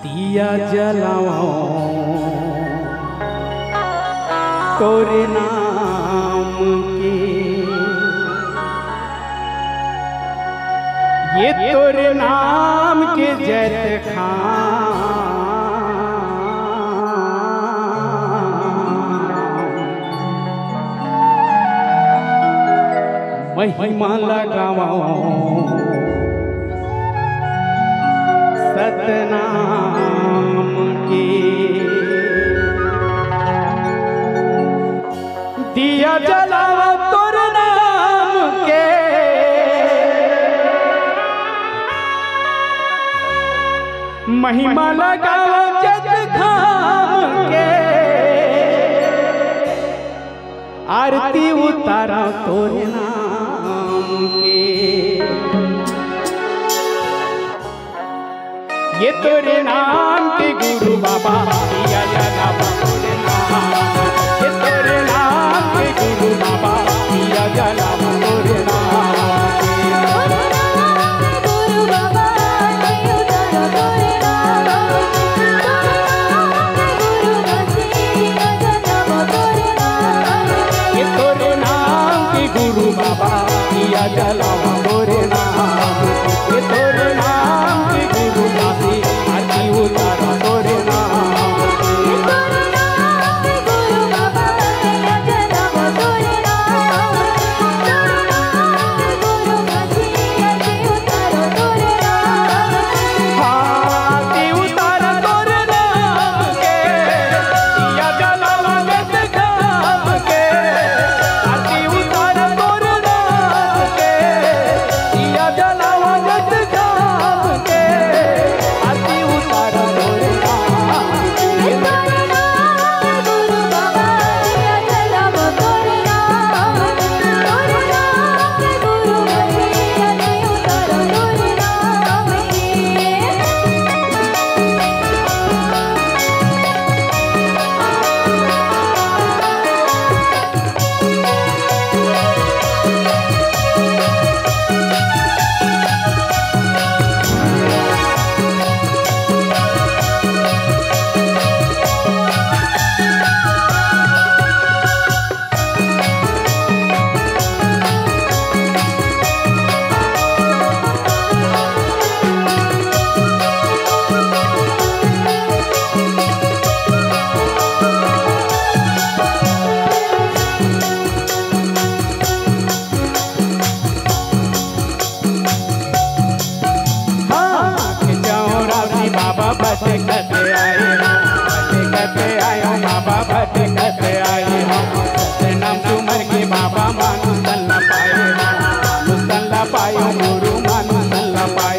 दिया जलाओ तोरे नाम के, ये तोरे नाम के जैत खां महिमा लगाओ सतनाम के। दिया जलाओ तोर नाम के, महिमा लगाओ जग खाम के, आरती उतारा तोर नाम के। ये तोरे नाम के गुरु बाबा दिया जलावा तोरे नाम, ये तोरे नाम के गुरु बाबा दिया जलावा तोरे नाम। ये तोरे नाम के गुरु बाबा दिया जलावा तोरे नाम, ये तोरे नाम के गुरु दासी आरती उतारा तोरे नाम। भटकते आए हो बाबा, भटकते आए हो नाम तुमर के बाबा मानु तल्ला पाए, मानु तल्ला पाए गुरु मानु तल्ला पाए।